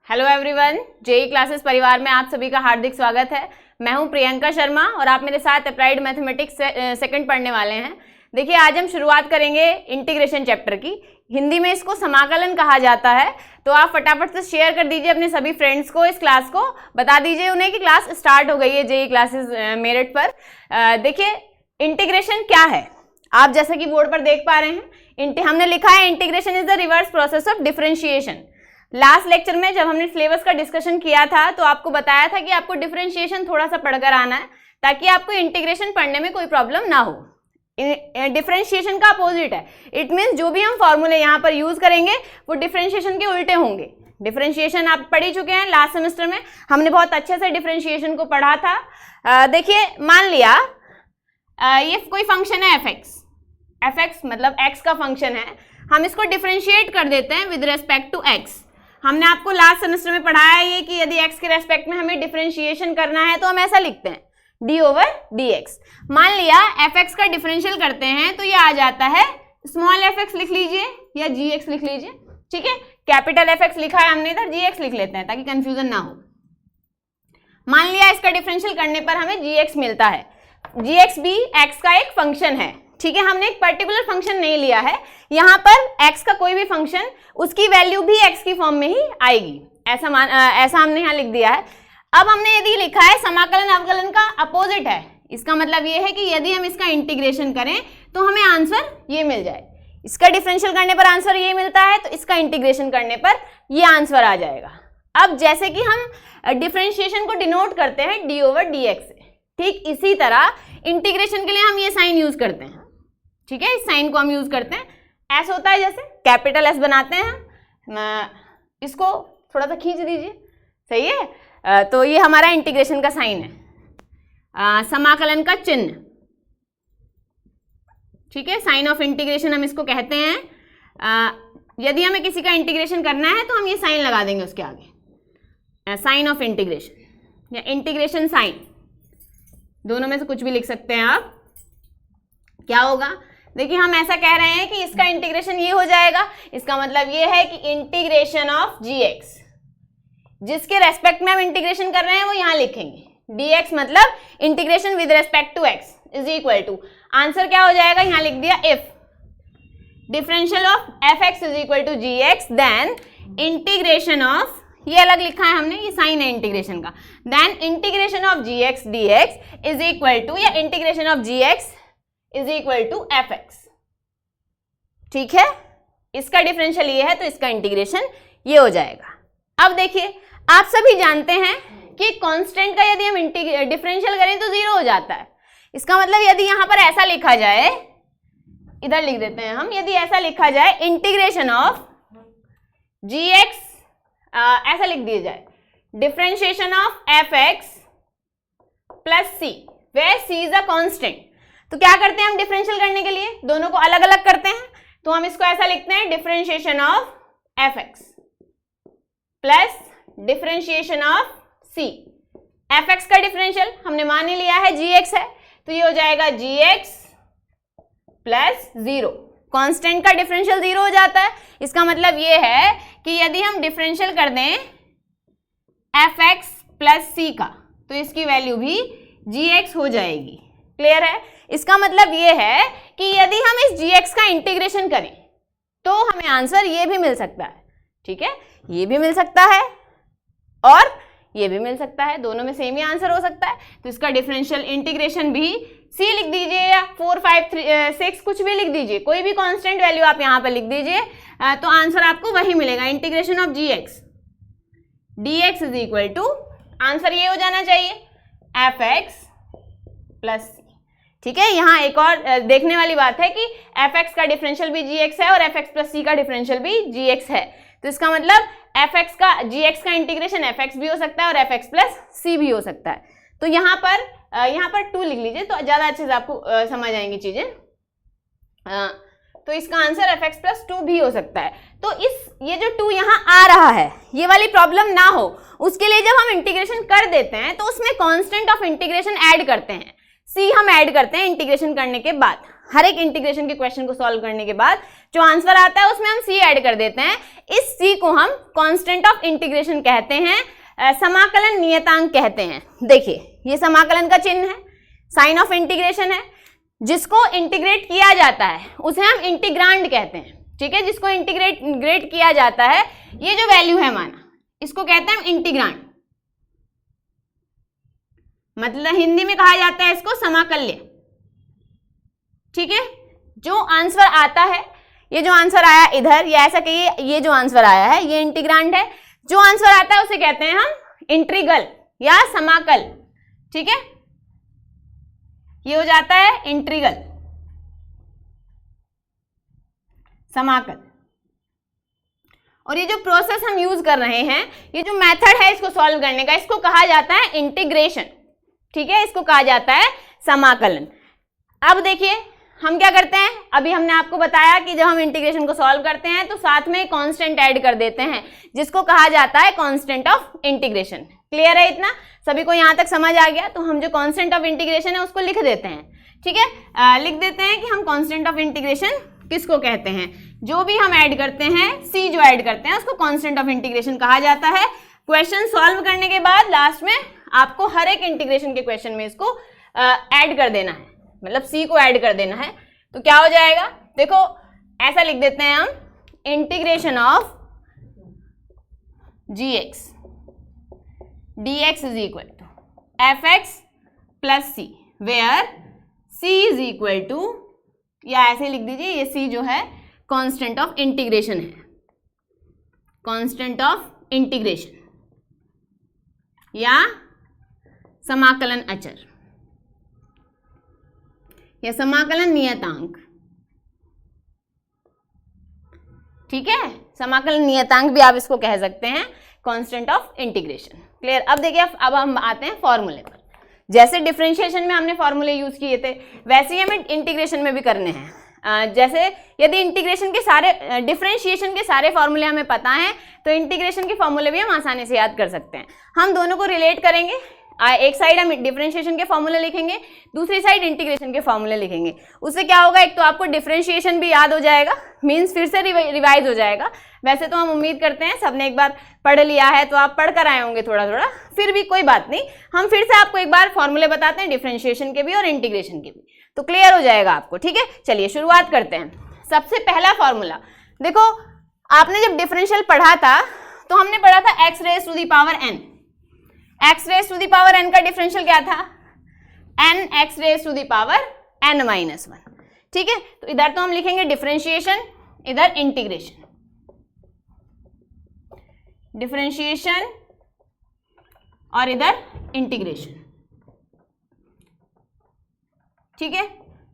Hello everyone, JEE classes परिवार में आप सभी का हार्दिक स्वागत है। मैं हूं प्रियंका शर्मा और आप मेरे साथ अप्लाइड मैथमेटिक्स सेकंड पढ़ने वाले हैं। देखिए, आज हम शुरुआत करेंगे इंटीग्रेशन चैप्टर की। हिंदी में इसको समाकलन कहा जाता है। तो आप फटाफट से शेयर कर दीजिए अपने सभी फ्रेंड्स को, इस क्लास को बता दीजिए उन्हें कि क्लास स्टार्ट हो गई है जेई क्लासेस मेरिट पर। देखिए, इंटीग्रेशन क्या है, आप जैसा कि बोर्ड पर देख पा रहे हैं, हमने लिखा है integration is the reverse process of differentiation. Last lecture में जब हमने सिलेबस का डिस्कशन किया था तो आपको बताया था कि आपको डिफरेंशिएशन थोड़ा सा पढ़कर आना है ताकि आपको इंटीग्रेशन पढ़ने में कोई प्रॉब्लम ना हो। डिफरेंशिएशन का अपोजिट है, इट मीन्स जो भी हम फॉर्मूले यहाँ पर यूज करेंगे वो डिफरेंशिएशन के उल्टे होंगे। डिफरेंशिएशन आप पढ़ ही चुके हैं, लास्ट सेमेस्टर में हमने बहुत अच्छे से डिफरेंशिएशन को पढ़ा था। देखिए, मान लिया ये कोई फंक्शन है एफ एक्स मतलब एक्स का फंक्शन है, हम इसको डिफरेंशिएट कर देते हैं विद रेस्पेक्ट टू एक्स। हमने आपको लास्ट सेमेस्टर में पढ़ाया है कि यदि x के रेस्पेक्ट में हमें डिफरेंशिएशन करना है तो हम ऐसा लिखते हैं d/dx। मान लिया fx का डिफरेंशियल करते हैं तो ये आ जाता है स्मॉल fx लिख लीजिए या gx लिख लीजिए, ठीक है। कैपिटल fx लिखा है हमने, इधर gx लिख लेते हैं ताकि कंफ्यूजन ना हो। मान लिया इसका डिफरेंशियल करने पर हमें gx मिलता है। gx भी x का एक फंक्शन है, ठीक है। हमने एक पर्टिकुलर फंक्शन नहीं लिया है, यहाँ पर x का कोई भी फंक्शन, उसकी वैल्यू भी x की फॉर्म में ही आएगी, ऐसा हमने यहाँ लिख दिया है। अब हमने यदि लिखा है समाकलन अवकलन का अपोजिट है, इसका मतलब ये है कि यदि हम इसका इंटीग्रेशन करें तो हमें आंसर ये मिल जाए। इसका डिफरेंशियल करने पर आंसर ये मिलता है तो इसका इंटीग्रेशन करने पर ये आंसर आ जाएगा। अब जैसे कि हम डिफरेंशिएशन को डिनोट करते हैं d/dx से, ठीक इसी तरह इंटीग्रेशन के लिए हम ये साइन यूज करते हैं, ठीक है। इस साइन को हम यूज करते हैं, एस होता है जैसे कैपिटल एस बनाते हैं, इसको थोड़ा सा खींच दीजिए, सही है। तो ये हमारा इंटीग्रेशन का साइन है, समाकलन का चिन्ह, ठीक है। साइन ऑफ इंटीग्रेशन हम इसको कहते हैं। यदि हमें किसी का इंटीग्रेशन करना है तो हम ये साइन लगा देंगे उसके आगे, साइन ऑफ इंटीग्रेशन या इंटीग्रेशन साइन, दोनों में से कुछ भी लिख सकते हैं आप। क्या होगा, देखिए हम ऐसा कह रहे हैं कि इसका इंटीग्रेशन ये हो जाएगा, इसका मतलब ये है कि इंटीग्रेशन ऑफ gx, जिसके रेस्पेक्ट में हम इंटीग्रेशन कर रहे हैं वो यहां लिखेंगे, dx मतलब integration with respect to x is equal to, answer क्या हो जाएगा, यहां लिख दिया if differential of fx is equal to gx then integration of, ये अलग लिखा है हमने, ये साइन है इंटीग्रेशन का, then integration of gx dx is equal to, या integration of gx is equal to fx, ठीक है। इसका डिफरेंशियल ये है तो इसका इंटीग्रेशन ये हो जाएगा। अब देखिए, आप सभी जानते हैं कि कांस्टेंट का यदि हम डिफरेंशियल करें तो 0 हो जाता है। इसका मतलब यदि यहां पर ऐसा लिखा जाए, इधर लिख देते हैं हम, यदि ऐसा लिखा जाए इंटीग्रेशन ऑफ gx, ऐसा लिख दिया जाए differentiation of fx plus c, where c is a constant. तो क्या करते हैं हम डिफरेंशियल करने के लिए, दोनों को अलग अलग करते हैं, तो हम इसको ऐसा लिखते हैं differentiation of fx plus differentiation of c। fx का डिफरेंशियल हमने मान ही लिया है gx है, तो ये हो जाएगा gx प्लस 0। कांस्टेंट का डिफरेंशियल 0 हो जाता है, इसका मतलब ये है कि यदि हम डिफरेंशियल कर दें fx प्लस c का तो इसकी वैल्यू भी gx हो जाएगी। क्लियर है, इसका मतलब ये है कि यदि हम इस gx का इंटीग्रेशन करें तो हमें आंसर ये भी मिल सकता है, ठीक है। ये भी मिल सकता है और ये भी मिल सकता है, दोनों में सेम ही आंसर हो सकता है। तो इसका डिफरेंशियल इंटीग्रेशन भी c लिख दीजिए या 4 5 3 6 कुछ भी लिख दीजिए, कोई भी कांस्टेंट वैल्यू आप यहाँ पर लिख दीजिए, तो आंसर आपको वही मिलेगा, integration of gx dx is equal to, answer ये हो जाना चाहिए fx प्लस c, ठीक है। यहाँ एक और देखने वाली बात है कि fx का डिफरेंशियल भी gx है और fx प्लस c का डिफरेंशियल भी gx है, तो इसका मतलब fx का gx का इंटीग्रेशन fx भी हो सकता है और fx प्लस c भी हो सकता है। तो यहाँ पर 2 लिख लीजिए तो ज़्यादा अच्छे से आपको समझ आएंगी चीज़ें। तो इसका आंसर fx प्लस 2 भी हो सकता है। तो ये जो 2 यहाँ आ रहा है, ये वाली प्रॉब्लम ना हो उसके लिए जब हम इंटीग्रेशन कर देते हैं तो उसमें कांस्टेंट ऑफ इंटीग्रेशन ऐड करते हैं, c हम ऐड करते हैं इंटीग्रेशन करने के बाद। हर एक इंटीग्रेशन के क्वेश्चन को सॉल्व करने के बाद जो आंसर आता है उसमें हम c ऐड कर देते हैं। इस c को हम कांस्टेंट ऑफ इंटीग्रेशन कहते हैं, समाकलन नियतांक कहते हैं। देखिए ये समाकलन का चिन्ह है, साइन ऑफ इंटीग्रेशन है, जिसको इंटीग्रेट किया जाता है उसे हम इंटीग्रांड कहते हैं। ठीक है, जिसको इंटीग्रेट किया जाता है, ये जो वैल्यू है माना, इसको कहते हैं हम इंटीग्रांड, मतलब हिंदी में कहा जाता है इसको समाकल्य। ठीक है, जो आंसर आता है, ये जो आंसर आया इधर, या ऐसा कहिए ये जो आंसर आया है ये इंटीग्रांड है, जो आंसर आता है उसे कहते हैं हम इंटीग्रल या समाकल। ठीक है, ये हो जाता है इंटीग्रल, समाकल। और ये जो प्रोसेस हम यूज कर रहे हैं, ये जो मेथड है इसको सॉल्व करने का, इसको कहा जाता है इंटीग्रेशन। ठीक है, इसको कहा जाता है समाकलन। अब देखिए हम क्या करते हैं, अभी हमने आपको बताया कि जब हम इंटीग्रेशन को सॉल्व करते हैं तो साथ में कांस्टेंट ऐड कर देते हैं, जिसको कहा जाता है कांस्टेंट ऑफ इंटीग्रेशन। क्लियर है इतना? सभी को यहां तक समझ आ गया? तो हम जो कांस्टेंट ऑफ इंटीग्रेशन है उसको लिख देते हैं। ठीक है, लिख देते हैं कि हम कांस्टेंट ऑफ इंटीग्रेशन किसको कहते हैं, जो भी हम ऐड करते हैं, सी जो ऐड करते हैं उसको कांस्टेंट ऑफ इंटीग्रेशन कहा जाता है। क्वेश्चन सॉल्व करने के बाद लास्ट में आपको हर एक इंटीग्रेशन के क्वेश्चन में इसको ऐड कर देना है, मतलब सी को ऐड कर देना है। तो क्या हो जाएगा, देखो ऐसा लिख देते हैं हम, integration of g x d x is equal to f x plus c, where c is equal to, या ऐसे लिख दीजिए, ये सी जो है कांस्टेंट ऑफ इंटीग्रेशन है, कांस्टेंट ऑफ इंटीग्रेशन या समाकलन अचर या समाकलन नियतांक। ठीक है, समाकलन नियतांक भी आप इसको कह सकते हैं, कांस्टेंट ऑफ इंटीग्रेशन। क्लियर? अब देखिए, अब हम आते हैं फॉर्मूले पर। जैसे डिफरेंशिएशन में हमने फॉर्मूले यूज किए थे, वैसे ही हमें इंटीग्रेशन में भी करने हैं। जैसे यदि इंटीग्रेशन के सारे, डिफरेंशिएशन के सारे फॉर्मूले हमें पता हैं, तो इंटीग्रेशन के फॉर्मूले भी हम आसानी से याद कर सकते हैं। हम दोनों को रिलेट करेंगे, एक साइड हम डिफरेंशिएशन के फॉर्मूले लिखेंगे, दूसरी साइड इंटीग्रेशन के फॉर्मूले लिखेंगे। उससे क्या होगा, एक तो आपको डिफरेंशिएशन भी याद हो जाएगा, मीन्स फिर से रिवाइज हो जाएगा। वैसे तो हम उम्मीद करते हैं सबने एक बार पढ़ लिया है, तो आप पढ़ कर आए होंगे थोड़ा थोड़ा, फिर भी कोई बात नहीं, हम फिर से आपको एक बार फॉर्मूले बताते हैं डिफरेंशिएशन के भी और इंटीग्रेशन के भी, तो क्लियर हो जाएगा आपको। ठीक है, चलिए शुरुआत करते हैं। सबसे पहला फॉर्मूला देखो, आपने जब डिफरेंशियल पढ़ा था तो हमने पढ़ा था x raise to the power n. X raise to the power n का डिफरेंशियल क्या था, n x raise to the power n minus one. ठीक है, तो इधर तो हम लिखेंगे डिफरेंशिएशन, इधर इंटीग्रेशन, डिफरेंशिएशन और इधर इंटीग्रेशन। ठीक है,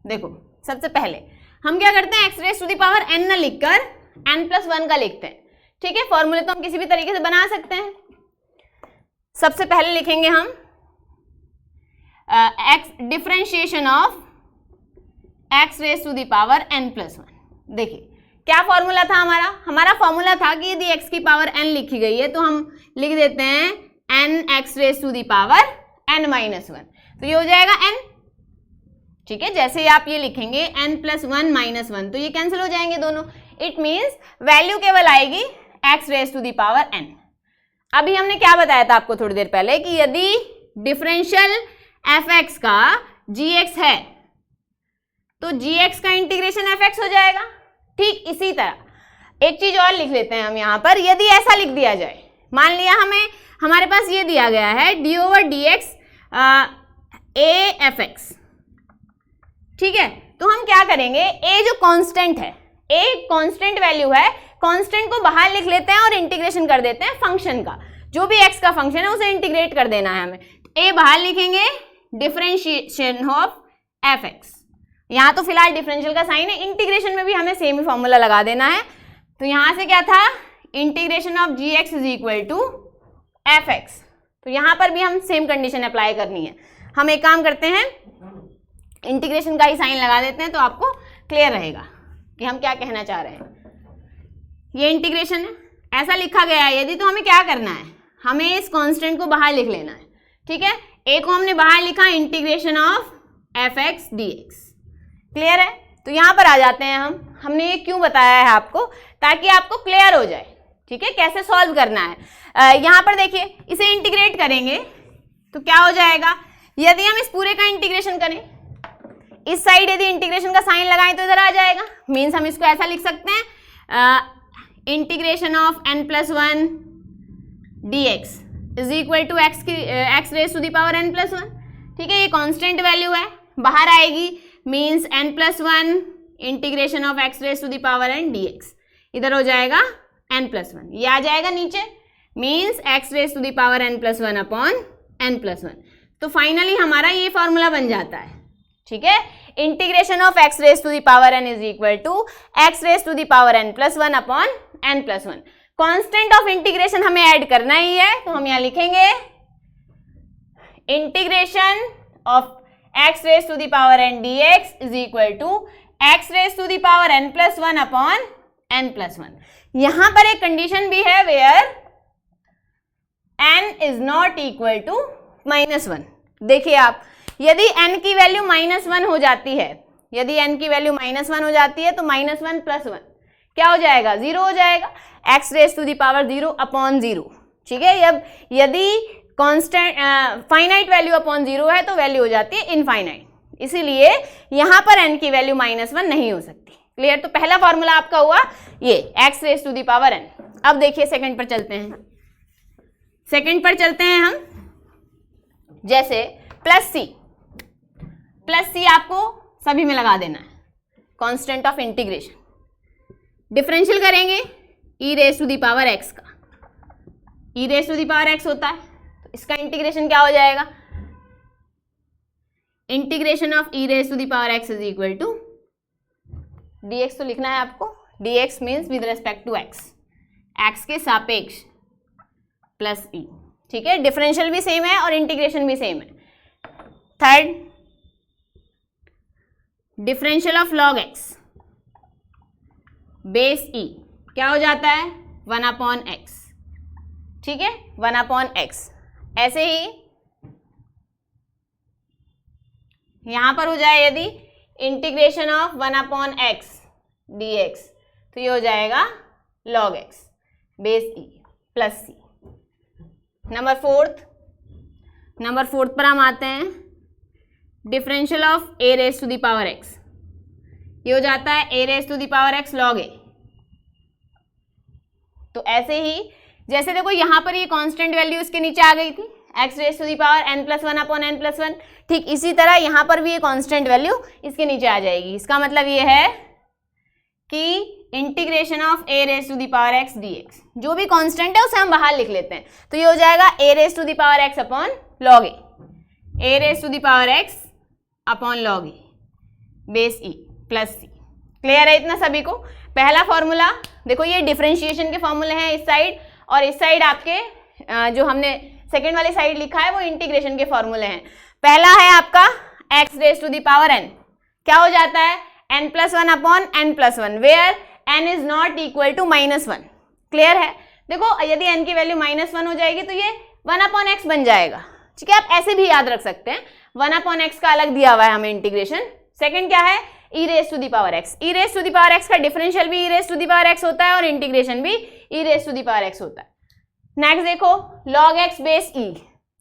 देखो सबसे पहले हम क्या करते हैं, x raise to the power n न लिखकर एन प्लस वन का लिखते हैं। ठीक है, फॉर्मूले तो हम किसी भी तरीके से बना सकते हैं। सबसे पहले लिखेंगे हम x differentiation of x raise to the power n plus one. देखिए क्या फॉर्मूला था हमारा फॉर्मूला था कि यदि x की पावर n लिखी गई है तो हम लिख देते हैं n x raise to the power n minus one, तो ये हो जाएगा n। ठीक है, जैसे ही आप ये लिखेंगे n plus one minus one, तो ये कैंसिल हो जाएंगे दोनों। इट मीन्स वैल्यू केवल आएगी x raise to the power n। अभी हमने क्या बताया था आपको थोड़ी देर पहले कि यदि डिफरेंशियल fx का gx है तो gx का इंटीग्रेशन fx हो जाएगा। ठीक इसी तरह एक चीज और लिख लेते हैं हम यहाँ पर, यदि ऐसा लिख दिया जाए, मान लिया हमारे पास ये दिया गया है D over D x A F x. ठीक है, तो हम क्या करेंगे, ए जो कांस्टेंट है, ए कांस्टेंट वैल्यू है, कांस्टेंट को बाहर लिख लेते हैं और इंटीग्रेशन कर देते हैं फंक्शन का, जो भी एक्स का फंक्शन है उसे इंटीग्रेट कर देना है हमें। ए बाहर लिखेंगे, डिफरेंशिएशन ऑफ एफ एक्स, यहाँ तो फिलहाल डिफरेंशियल का साइन है, इंटीग्रेशन में भी हमें सेम ही फॉर्मूला लगा देना है। तो यहाँ से क्या था, integration of g x is equal to f x, तो यहाँ पर भी हम सेम कंडीशन अप्लाई करनी है। हम एक काम करते हैं, इंटीग्रेशन का ही साइन लगा देते हैं तो आपको क्लियर रहेगा कि हम क्या कहना चाह रहे हैं। ये इंटीग्रेशन है, ऐसा लिखा गया है यदि, तो हमें क्या करना है, हमें इस कांस्टेंट को बाहर लिख लेना है। ठीक है, ए को हमने बाहर लिखा integration of F x d x. Clear है, तो यहाँ पर आ जाते हैं हमने ये क्यों बताया है आपको, ताकि आपको क्लियर हो जाए, ठीक है, कैसे सॉल्व करना है। यहाँ पर देखिए, इसे इंटीग्रेट करेंगे तो क्या हो जाएगा, यदि हम इस पूरे का इंटीग्रेशन करें, इस साइड यदि इंटीग्रेशन का साइन लगाएं तो इधर आ जाएगा, मीन्स हम इसको ऐसा लिख सकते हैं, integration of n+1 dx is equal to x raise to the power n+1, ठीक है, ये कांस्टेंट वैल्यू है, बाहर आएगी, means n+1 integration of x raise to the power n dx, इधर हो जाएगा n+1, ये आ जाएगा नीचे, means x raise to the power n+1 upon n+1। तो फाइनली हमारा ये फॉर्मूला बन जाता है, ठीक है, integration of x raise to the power n is equal to x raise to the power n+1 upon n+1। Constant of integration हमें add करना ही है, तो हम यहाँ लिखेंगे integration of x raise to the power n dx is equal to x raise to the power n+1 upon n+1। यहां पर एक कंडीशन भी है, where n is not equal to -1। देखिए आप, यदि n की वैल्यू -1 हो जाती है, यदि n की वैल्यू -1 हो जाती है तो -1 + 1 क्या हो जाएगा, 0 हो जाएगा, x raise to the power 0 upon 0, ठीक है। अब यदि कांस्टेंट फाइनाइट वैल्यू अपॉन 0 है तो वैल्यू हो जाती है इनफाइनाइट, इसीलिए यहां पर n की वैल्यू -1 नहीं हो सकती। क्लियर, तो पहला फॉर्मूला आपका हुआ ये x raise to the power n। अब देखिए सेकंड पर चलते हैं, सेकंड पर चलते हैं हम, जैसे प्लस सी आपको सभी में लगा देना है, कांस्टेंट ऑफ इंटीग्रेशन, डिफरेंशियल करेंगे e raise to the power x का, e raise to the power x होता है, तो इसका इंटीग्रेशन क्या हो जाएगा, integration of e raise to the power x is equal to dx, तो लिखना है आपको, dx means with respect to x के सापेक्ष प्लस e, ठीक है, डिफरेंशियल भी सेम है और इंटीग्रेशन भी सेम है। Third, differential of log x base e क्या हो जाता है, 1/x, ठीक है, 1/x। ऐसे ही यहां पर हो जाए यदि इंटीग्रेशन ऑफ 1/x dx, तो ये हो जाएगा log x base e plus c। Number fourth पर हम आते हैं, differential of a raise to the power x, ये हो जाता है a raise to the power x log a। तो ऐसे ही जैसे देखो यहाँ पर ये कांस्टेंट वैल्यू इसके नीचे आ गई थी, x raise to the power n+1 upon n+1, ठीक इसी तरह यहाँ पर भी ये कांस्टेंट वैल्यू इसके नीचे आ जाएगी। इसका मतलब ये है कि integration of a raise to the power x dx, जो भी कांस्टेंट है उसे हम बाहर लिख लेते हैं, तो ये हो जाएगा a raise to the power x upon log a raise to the power x upon log a base e plus c। Clear है इतना सभी को। पहला फॉर्मूला देखो, ये डिफरेंशिएशन के फॉर्मूले हैं इस साइड, और इस साइड आपके जो हमने सेकेंड वाली साइड लिखा है वो इंटीग्रेशन के फॉर्मूले हैं। पहला है आपका x raise to the power n, क्या हो जाता है, n+1 upon n+1, where n is not equal to -1। Clear है, देखो यदि n की वैल्यू -1 हो जाएगी तो ये 1/x बन जाएगा, ठीक है, आप ऐसे भी याद रख सकते हैं, 1/x का अलग दिया हुआ है हमें इंटीग्रेशन। सेकंड क्या है, e raise to the power x, e raise to the power x का डिफरेंशियल भी e raise to the power x होता है और इंटीग्रेशन भी e raise to the power x होता है। नेक्स्ट देखो log x base e,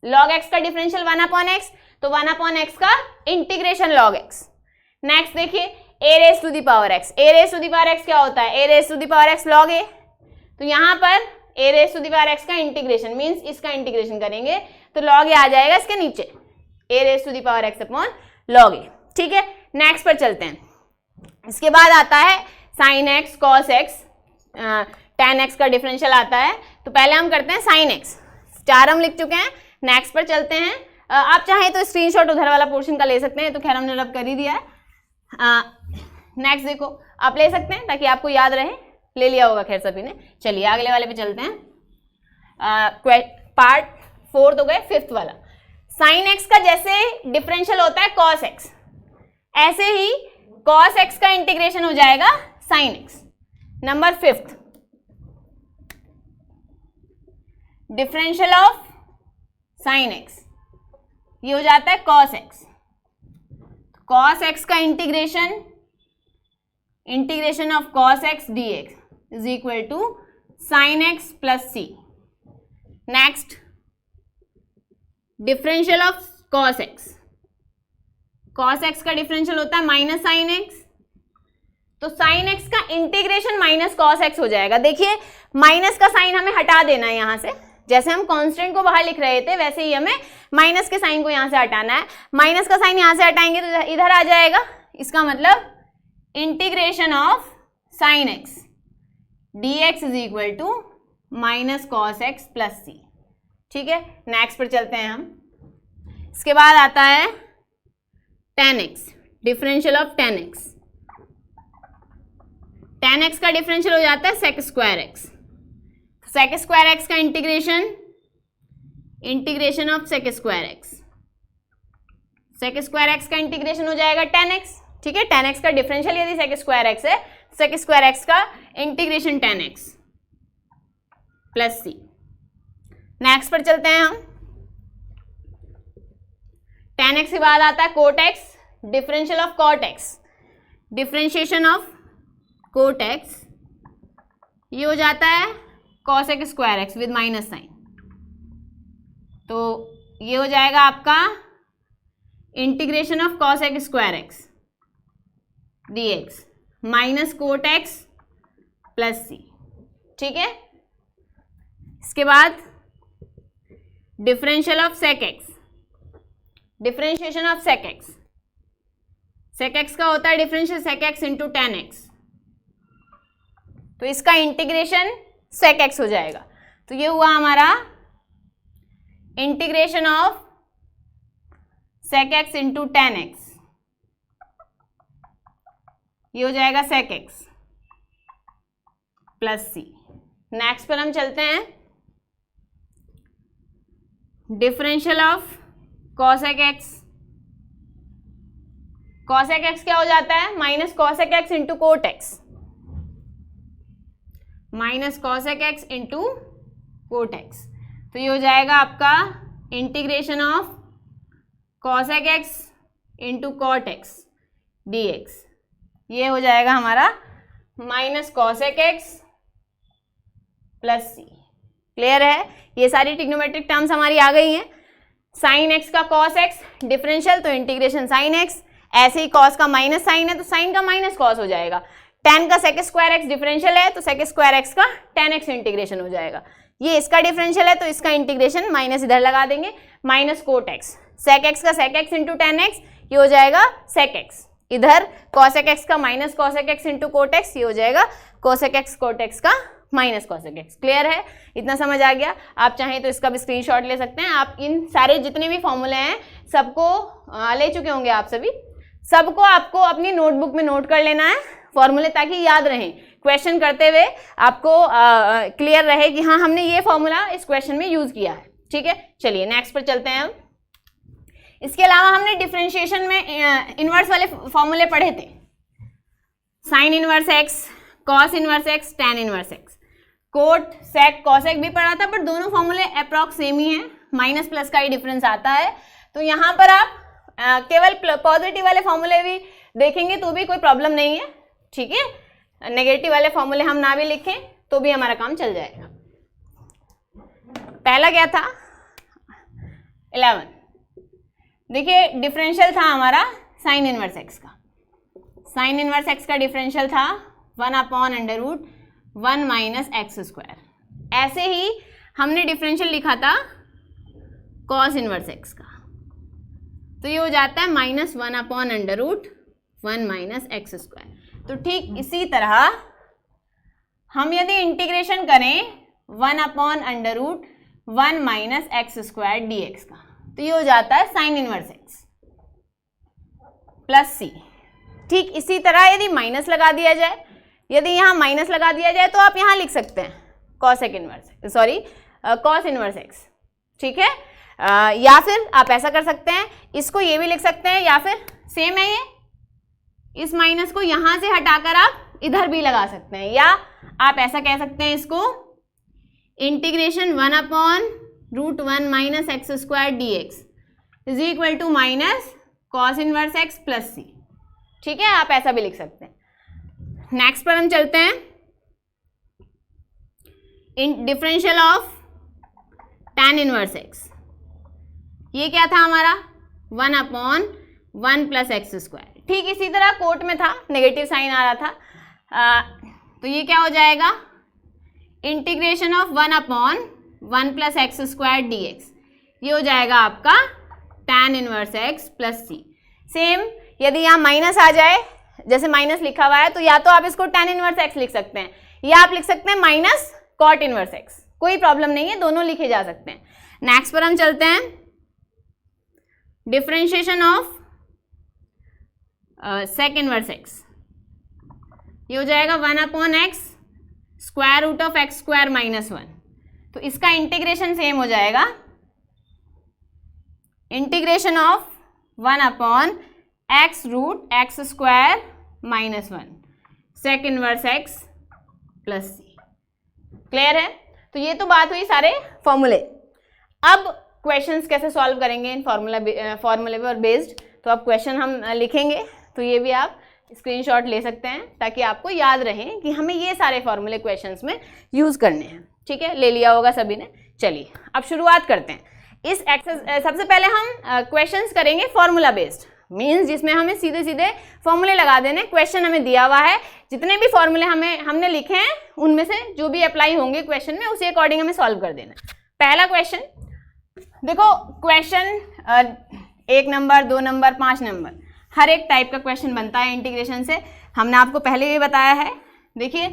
log x का डिफरेंशियल 1/x, तो 1/x का इंटीग्रेशन log x। नेक्स्ट देखिए a raise to the power x, a raise to the power x क्या होता है, a raise to the power x log a, तो यहाँ पर a raise to the power x का integration means इसका integration करेंगे तो log a आ जाएगा इसके नीचे, a raise to the power x upon log a, ठीक है। नेक्स्ट पर चलते हैं, इसके बाद आता है sin x cos x tan x का डिफरेंशियल आता है, तो पहले हम करते हैं sin x, स्टार हम लिख चुके हैं। नेक्स्ट पर चलते हैं, आप चाहें तो स्क्रीनशॉट उधर वाला पोर्शन का ले सकते हैं, तो खैर हमने रब कर ही दिया है। नेक्स्ट देखो आप ले सकते हैं ताकि आपको याद रहे, ले लिया होगा खैर सभी ने। चलिए अगले वाले पे चलते हैं, पार्ट 4 हो गए, 5th वाला। sin x का जैसे डिफरेंशियल होता है cos x, ऐसे ही cos x का इंटीग्रेशन हो जाएगा sin x। Number 5th, differential of sin x, ये हो जाता है cos x। cos x का integration integration of cos x d x is equal to sine x plus c. Next, differential of cos x. Cos x का differential होता है minus sine x, तो sine x का integration minus cos x हो जाएगा। देखिए minus का sign हमें हटा देना है यहां से, जैसे हम कांस्टेंट को बाहर लिख रहे थे वैसे ही हमें माइनस के साइन को यहां से हटाना है। माइनस का साइन यहां से हटाएंगे तो इधर आ जाएगा, इसका मतलब integration of sine x d x is equal to minus cos x plus c. ठीक है, नेक्स्ट पर चलते हैं हम। इसके बाद आता है tan x, differential of tan x। tan x का डिफरेंशियल हो जाता है sec square x। sec square x का integration of sec square x। sec square x का इंटीग्रेशन हो जाएगा tan x। ठीक है, tan x का डिफरेंशियल यदि sec स्क्वायर x है, sec स्क्वायर x का integration tan x plus c. Next पर चलते हैं हम। tan x के बाद आता है cot x, differential of cot x। Differentiation of cot x ये हो जाता है cos x square x with minus sine, तो ये हो जाएगा आपका integration of cos x square x dx minus cot x plus c. ठीक है, इसके बाद differential of sec x। Differentiation of sec x, sec x का होता है differential sec x into tan x, तो इसका इंटीग्रेशन sec x हो जाएगा। तो ये हुआ हमारा integration of sec x into tan x, ये हो जाएगा sec x plus c. Next पर हम चलते हैं, differential of cosec x। cosec x क्या हो जाता है minus cosec x into cot x, minus cosec x into cot x, तो ये हो जाएगा आपका integration of cosec x into cot x dx, ये हो जाएगा हमारा minus cosec x plus c. Clear है, ये सारी ट्रिग्नोमेट्रिक टर्म्स हमारी आ गई हैं। साइन एक्स का कॉस एक्स डिफरेंशियल, तो इंटीग्रेशन साइन एक्स, ऐसे ही कॉस का माइनस साइन है तो साइन का माइनस कॉस हो जाएगा। tan का sec स्क्वायर एक्स डिफरेंशियल है तो sec स्क्वायर एक्स का tan x इंटीग्रेशन हो जाएगा। ये इसका डिफरेंशियल है तो इसका इंटीग्रेशन माइनस इधर लगा देंगे, minus cot x, sec x का sec x into tan x, ये हो जाएगा sec x, इधर cosec x का minus cosec x into cot x, ये हो जाएगा cosec x कोट x का माइनस cosec x। क्लियर है, इतना समझ आ गया। आप चाहें तो इसका भी स्क्रीनशॉट ले सकते हैं। आप इन सारे जितने भी फॉर्मूले हैं सबको ले चुके होंगे आप सभी, सबको आपको अपनी नोटबुक में नोट कर लेना है फॉर्मूले, ताकि याद रहें, क्वेश्चन करते हुए आपको क्लियर रहे कि हाँ हमने ये फॉर्मूला इस क्वेश्चन में यूज किया है। ठीक है, चलिए नेक्स्ट पर चलते हैं हम। इसके अलावा हमने डिफरेंशिएशन में इनवर्स वाले फॉर्मूले पढ़े थे, sine inverse x, cos inverse x, tan inverse x, cot sec cosec भी पढ़ा था, पर दोनों फॉर्मूले अप्रॉक्स सेम ही हैं, माइनस प्लस का ही डिफरेंस आता है। तो यहाँ पर आप केवल पॉजिटिव वाले फॉर्मूले भी देखेंगे तो भी कोई प्रॉब्लम नहीं है। ठीक है, नेगेटिव वाले फॉर्मूले हम ना भी लिखें तो भी हमारा काम चल जाएगा। पहला क्या था 11, देखिए डिफरेंशियल था हमारा साइन इनवर्स एक्स का, साइन इनवर्स एक्स का डिफरेंशियल था 1/√1 माइनस एक्स स्क्वायर। ऐसे ही हमने डिफरेंशियल लिखा था कॉस इनवर्स एक्स का, तो ये हो जाता है -1/√1 माइनस एक्स स्क्वायर। तो ठीक इसी तरह हम यदि इंटीग्रेशन करें 1/√1 minus x square d x का, तो ये हो जाता है sign inverse x plus c. ठीक इसी तरह यदि माइनस लगा दिया जाए, यदि यहाँ माइनस लगा दिया जाए तो आप यहाँ लिख सकते हैं cosec inverse, sorry cos inverse x. ठीक है, या फिर आप ऐसा कर सकते हैं, इसको ये भी लिख सकते हैं, या फिर सेम है ये, इस माइनस को यहाँ से हटाकर आप इधर भी लगा सकते हैं, या आप ऐसा कह सकते हैं इसको integration 1/√1 minus x square d x is equal to minus cos inverse x plus c. ठीक है, आप ऐसा भी लिख सकते हैं। नेक्स्ट पर हम चलते हैं, differential of tan inverse x। ये क्या था हमारा 1/1 + x²। ठीक इसी तरह कोट में था, नेगेटिव साइन आ रहा था, तो ये क्या हो जाएगा इंटीग्रेशन ऑफ 1/1 + x² dx। ये हो जाएगा आपका tan inverse x + c। Same यदि यहाँ माइनस आ जाए, जैसे माइनस लिखा हुआ है, तो या तो आप इसको tan इनवर्स x लिख सकते हैं या आप लिख सकते हैं माइनस cot इनवर्स x, कोई प्रॉब्लम नहीं है, दोनों लिखे जा सकते हैं। नेक्स्ट पर हम चलते हैं, differentiation of sec inverse x। ये हो जाएगा 1/x √(x² - 1)। तो इसका इंटीग्रेशन सेम हो जाएगा, integration of 1/x √(x² - 1) sec inverse x + c। Clear है? तो ये तो बात हुई सारे फॉर्मूले। अब क्वेश्चंस कैसे सॉल्व करेंगे इन फॉर्मूले पर बेस्ड, तो अब क्वेश्चन हम लिखेंगे, तो ये भी आप स्क्रीनशॉट ले सकते हैं ताकि आपको याद रहे कि हमें ये सारे फॉर्मूले क्वेश्चंस में यूज़ करने हैं। ठीक है, ले लिया होगा सभी ने। चलिए अब शुरुआत करते हैं इस एक्सरसाइज। सबसे पहले हम क्वेश्चंस करेंगे फॉर्मूला बेस्ड, मीन्स जिसमें हमें सीधे सीधे फॉर्मूले लगा देने। क्वेश्चन हमें दिया हुआ है, जितने भी फॉर्मूले हमने लिखे हैं उनमें से जो भी अप्लाई होंगे क्वेश्चन में, उसी अकॉर्डिंग हमें सॉल्व कर देना। पहला क्वेश्चन देखो, क्वेश्चन 1 नंबर 2 नंबर 5 नंबर हर एक टाइप का क्वेश्चन बनता है इंटीग्रेशन से। हमने आपको पहले भी बताया है, देखिए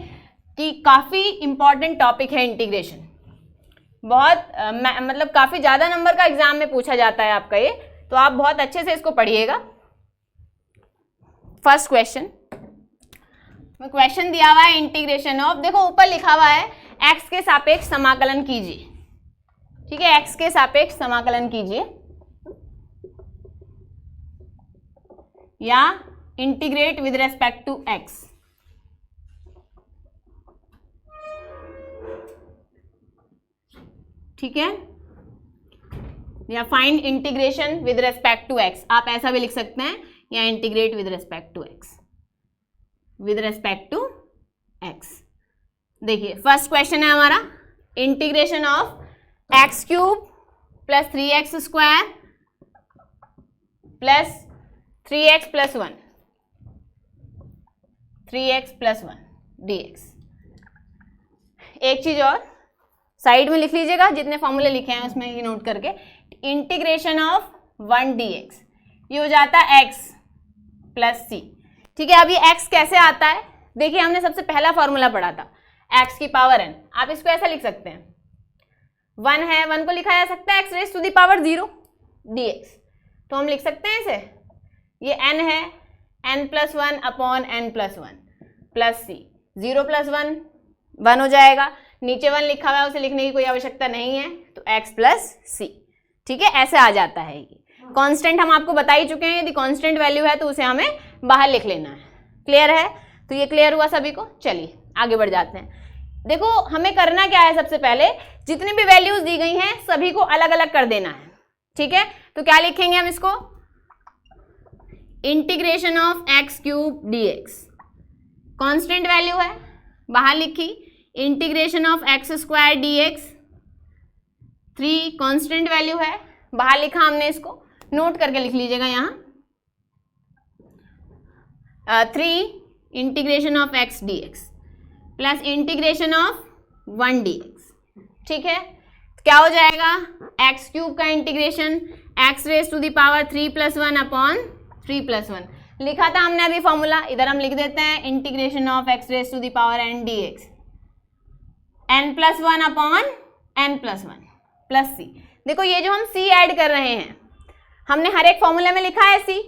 कि काफ़ी इंपॉर्टेंट टॉपिक है इंटीग्रेशन, बहुत मतलब काफ़ी ज़्यादा नंबर का एग्जाम में पूछा जाता है आपका ये, तो आप बहुत अच्छे से इसको पढ़िएगा। फर्स्ट क्वेश्चन दिया हुआ है इंटीग्रेशन ऑफ, देखो ऊपर लिखा हुआ है x के सापेक्ष समाकलन कीजिए। ठीक है, x के सापेक्ष समाकलन कीजिए या integrate with respect to x। ठीक है, या find integration with respect to x, आप ऐसा भी लिख सकते हैं, या integrate with respect to x, with respect to x। देखिए फर्स्ट क्वेश्चन है हमारा, integration of x³ + 3x² + 3x + 1 3x + 1 dx। एक चीज और साइड में लिख लीजिएगा, जितने फॉर्मूले लिखे हैं उसमें ये नोट करके, इंटीग्रेशन ऑफ 1 dx, ये हो जाता है x + c। ठीक है, अब ये x कैसे आता है, देखिए हमने सबसे पहला फॉर्मूला पढ़ा था x की पावर n। आप इसको ऐसा लिख सकते हैं, 1 है, 1 को लिखा जा सकता है x⁻0 dx, तो हम लिख सकते हैं इसे, ये n है, n+1/n+1 + c, 0 + 1 1 हो जाएगा, नीचे 1 लिखा हुआ है उसे लिखने की कोई आवश्यकता नहीं है, तो x + c। ठीक है, ऐसे आ जाता है। ये कांस्टेंट हम आपको बता ही चुके हैं, यदि कांस्टेंट वैल्यू है तो उसे हमें बाहर लिख लेना है। क्लियर है? तो ये क्लियर हुआ सभी को। चलिए आगे बढ़ जाते हैं। देखो हमें करना क्या है, सबसे पहले जितनी भी वैल्यूज दी गई हैं सभी को अलग अलग कर देना है। ठीक है, तो क्या लिखेंगे हम इसको, integration of x³ dx, constant value है बाहर लिखी, integration of x² dx 3 constant value है बाहर लिखा हमने, इसको नोट करके लिख लीजिएगा यहाँ, 3 integration of x dx plus integration of 1 dx। ठीक है, तो क्या हो जाएगा, x³ का इंटीग्रेशन x⁻³ + 1/3 + 1 लिखा था हमने अभी फॉर्मूला, इधर हम लिख देते हैं integration of x⁻n dx n+1/n+1 + c। देखो ये जो हम c ऐड कर रहे हैं, हमने हर एक फॉर्मूले में लिखा है c,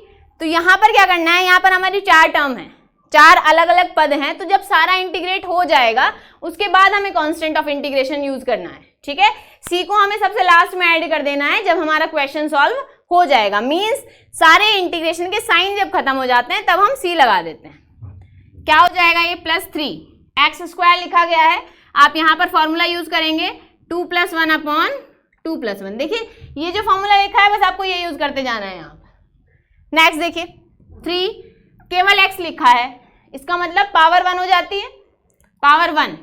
तो यहाँ पर क्या करना है, यहाँ पर हमारी 4 टर्म है, 4 अलग अलग पद हैं, तो जब सारा इंटीग्रेट हो जाएगा उसके बाद हमें कांस्टेंट ऑफ इंटीग्रेशन यूज करना है। ठीक है, c को हमें सबसे लास्ट में ऐड कर देना है जब हमारा क्वेश्चन सॉल्व हो जाएगा, मीन्स सारे इंटीग्रेशन के साइन जब खत्म हो जाते हैं तब हम c लगा देते हैं। क्या हो जाएगा, ये +3 x² लिखा गया है, आप यहाँ पर फॉर्मूला यूज करेंगे 2 + 1/2 + 1। देखिए ये जो फॉर्मूला लिखा है बस आपको ये यूज करते जाना है यहाँ पर। नेक्स्ट देखिए 3 केवल x लिखा है, इसका मतलब पावर 1 हो जाती है, power 1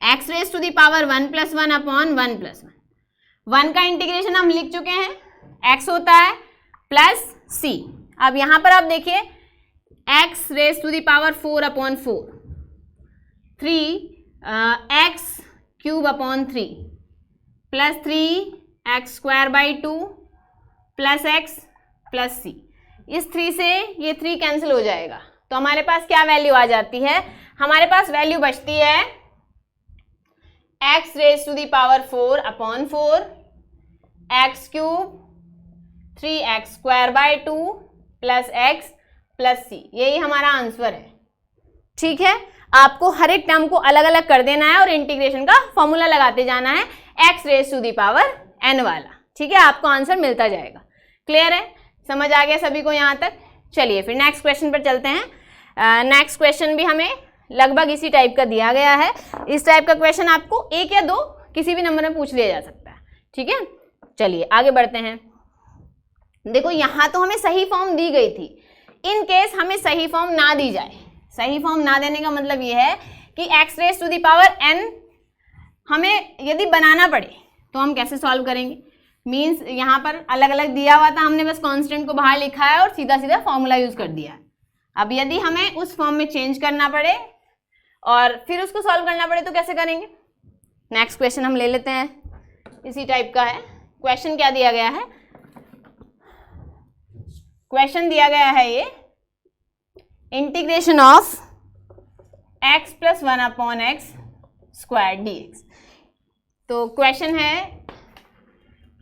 x raise to the power 1 + 1 upon 1 + 1 का इंटीग्रेशन हम लिख चुके हैं, x होता है प्लस c। अब यहां पर आप देखिए x raise to the power 4 upon 4, 3x³ upon 3 plus 3x² 2 plus x plus c। इस 3 से ये 3 कैंसिल हो जाएगा, तो हमारे पास क्या वैल्यू आ जाती है, हमारे पास वैल्यू बचती है x raise to the power 4 upon 4 x³ 3x² 2 plus x plus c। यही हमारा आंसर है। ठीक है, आपको हर एक टर्म को अलग अलग कर देना है और इंटीग्रेशन का फॉर्मूला लगाते जाना है x raise to the power n वाला। ठीक है, आपको आंसर मिलता जाएगा। क्लियर है, समझ आ गया सभी को यहाँ तक? चलिए फिर नेक्स्ट क्वेश्चन पर चलते हैं। नेक्स्ट क्वेश्चन भी हमें लगभग इसी टाइप का दिया गया है। इस टाइप का क्वेश्चन आपको 1 या 2 किसी भी नंबर में पूछ लिया जा सकता है। ठीक है, चलिए आगे बढ़ते हैं। देखो यहाँ तो हमें सही फॉर्म दी गई थी, इन केस हमें सही फॉर्म ना दी जाए, सही फॉर्म ना देने का मतलब ये है कि x raise to the power n हमें यदि बनाना पड़े तो हम कैसे सॉल्व करेंगे। मीन्स यहाँ पर अलग अलग दिया हुआ था, हमने बस कांस्टेंट को बाहर लिखा है और सीधा सीधा फॉर्मूला यूज कर दिया है। अब यदि हमें उस फॉर्म में चेंज करना पड़े और फिर उसको सॉल्व करना पड़े तो कैसे करेंगे। नेक्स्ट क्वेश्चन हम ले लेते हैं, इसी टाइप का है। क्वेश्चन क्या दिया गया है, क्वेश्चन दिया गया है ये integration of x + 1 upon x² dx। तो क्वेश्चन है,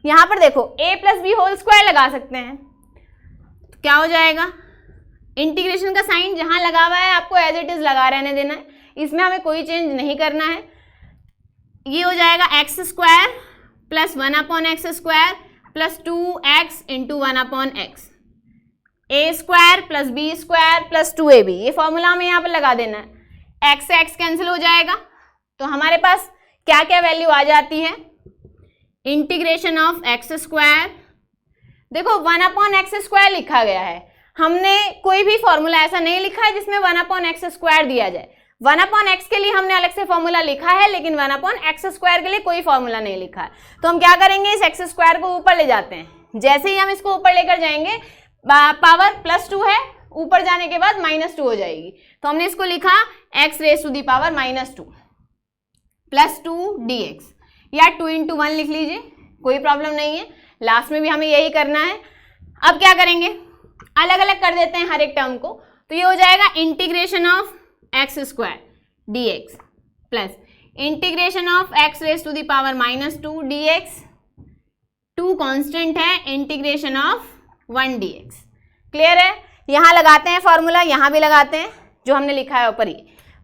यहां पर देखो a + b होल स्क्वायर लगा सकते हैं, तो क्या हो जाएगा, इंटीग्रेशन का साइन जहां लगा हुआ है आपको एज इट इज लगा रहने देना है, इसमें हमें कोई चेंज नहीं करना है। ये हो जाएगा x² + 1 upon x² plus 2x × 1 upon x, a² + b² + 2ab। ये फॉर्मूला हमें यहाँ पर लगा देना है, x से x कैंसिल हो जाएगा, तो हमारे पास क्या क्या वैल्यू आ जाती है। इंटीग्रेशन ऑफ x², देखो 1 अपॉन x² लिखा गया है, हमने कोई भी फॉर्मूला ऐसा नहीं लिखा है जिसमें 1 अपॉन x² दिया जाए। 1 अपॉन x के लिए हमने अलग से फॉर्मूला लिखा है, लेकिन 1 अपॉन x² के लिए कोई फॉर्मूला नहीं लिखा है। तो हम क्या करेंगे, इस x² को ऊपर ले जाते हैं। जैसे ही हम इसको ऊपर लेकर जाएंगे, पावर +2 है, ऊपर जाने के बाद -2 हो जाएगी, तो हमने इसको लिखा x raise to the power -2 plus 2 dx, या 2 × 1 लिख लीजिए, कोई प्रॉब्लम नहीं है। लास्ट में भी हमें यही करना है। अब क्या करेंगे, अलग अलग कर देते हैं हर एक टर्म को, तो ये हो जाएगा integration of x² dx plus integration of x raise to the power -2 dx, 2 constant है, इंटीग्रेशन ऑफ 1 dx। क्लियर है, यहाँ लगाते हैं फॉर्मूला, यहाँ भी लगाते हैं जो हमने लिखा है ऊपर ही।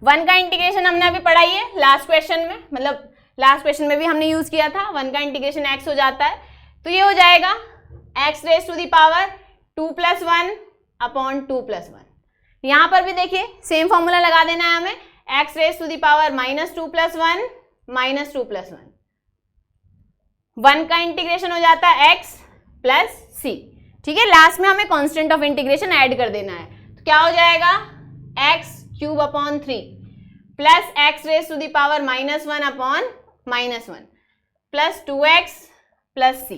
1 का इंटीग्रेशन हमने अभी पढ़ाई है लास्ट क्वेश्चन में, मतलब लास्ट क्वेश्चन में भी हमने यूज किया था। 1 का इंटीग्रेशन x हो जाता है, तो ये हो जाएगा x raise to the power 2 + 1 upon 2 + 1। यहाँ पर भी देखिए सेम फॉर्मूला लगा देना है हमें, x raise to the power -2 + 1 -2 + 1। 1 का इंटीग्रेशन हो जाता है x प्लस c। ठीक है, लास्ट में हमें कांस्टेंट ऑफ इंटीग्रेशन ऐड कर देना है, तो क्या हो जाएगा x³ upon 3 plus x raise to the power -1 upon -1 plus 2x plus c।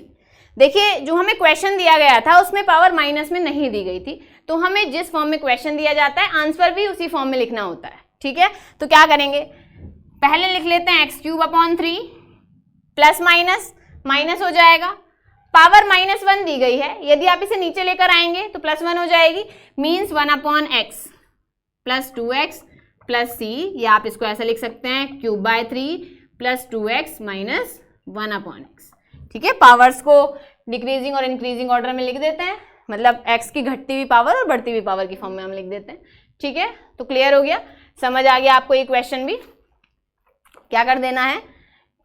देखिए जो हमें क्वेश्चन दिया गया था उसमें पावर माइनस में नहीं दी गई थी, तो हमें जिस फॉर्म में क्वेश्चन दिया जाता है आंसर भी उसी फॉर्म में लिखना होता है। ठीक है, तो क्या करेंगे, पहले लिख लेते हैं x³ अपॉन 3 प्लस माइनस हो जाएगा, पावर -1 दी गई है, यदि आप इसे नीचे लेकर आएंगे तो +1 हो जाएगी, means 1 upon x plus 2x plus c, या आप इसको ऐसा लिख सकते हैं ³/3 plus 2x minus 1 upon x। ठीक है, पावर्स को डिक्रीजिंग और इंक्रीजिंग ऑर्डर में लिख देते हैं, मतलब x की घटती हुई पावर और बढ़ती हुई पावर की फॉर्म में हम लिख देते हैं। ठीक है, तो क्लियर हो गया, समझ आ गया आपको ये क्वेश्चन भी क्या कर देना है।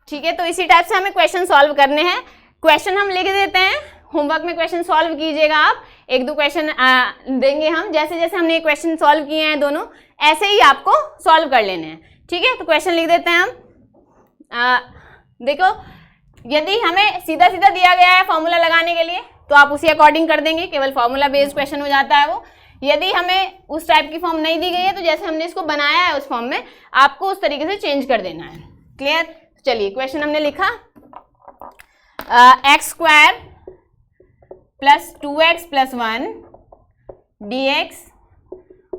ठीक है, तो इसी टाइप से हमें क्वेश्चन सॉल्व करने हैं। क्वेश्चन हम लिख देते हैं, होमवर्क में क्वेश्चन सॉल्व कीजिएगा आप, 1-2 क्वेश्चन देंगे हम, जैसे जैसे हमने क्वेश्चन सॉल्व किए हैं दोनों, ऐसे ही आपको सॉल्व कर लेने हैं। ठीक है, तो क्वेश्चन लिख देते हैं हम। देखो यदि हमें सीधा सीधा दिया गया है फॉर्मूला लगाने के लिए तो आप उसी अकॉर्डिंग कर देंगे, केवल फॉर्मूला बेस्ड क्वेश्चन हो जाता है वो। यदि हमें उस टाइप की फॉर्म नहीं दी गई है तो जैसे हमने इसको बनाया है उस फॉर्म में आपको उस तरीके से चेंज कर देना है। क्लियर? चलिए क्वेश्चन हमने लिखा x square plus 2x plus 1 dx,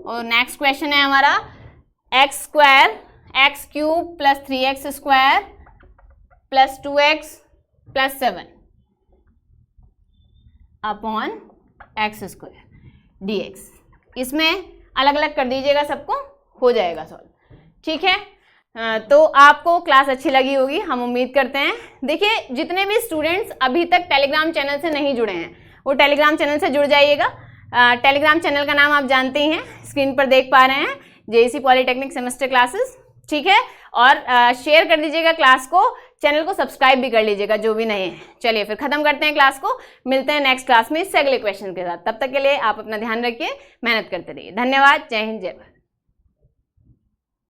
और नेक्स्ट क्वेश्चन है हमारा x square x cube plus 3x square plus 2x plus 7 upon x square dx। इसमें अलग अलग कर दीजिएगा सबको, हो जाएगा सॉल्व। ठीक है, तो आपको क्लास अच्छी लगी होगी, हम उम्मीद करते हैं। देखिए जितने भी स्टूडेंट्स अभी तक टेलीग्राम चैनल से नहीं जुड़े हैं वो टेलीग्राम चैनल से जुड़ जाइएगा। टेलीग्राम चैनल का नाम आप जानते ही हैं, स्क्रीन पर देख पा रहे हैं, जेईसी पॉलिटेक्निक सेमेस्टर क्लासेस। ठीक है, और शेयर कर दीजिएगा क्लास को, चैनल को सब्सक्राइब भी कर लीजिएगा जो भी नए हैं। चलिए फिर खत्म करते हैं क्लास को, मिलते हैं नेक्स्ट क्लास में इससे अगले क्वेश्चन के साथ। तब तक के लिए आप अपना ध्यान रखिए, मेहनत करते रहिए। धन्यवाद, जय हिंद, जय भारत।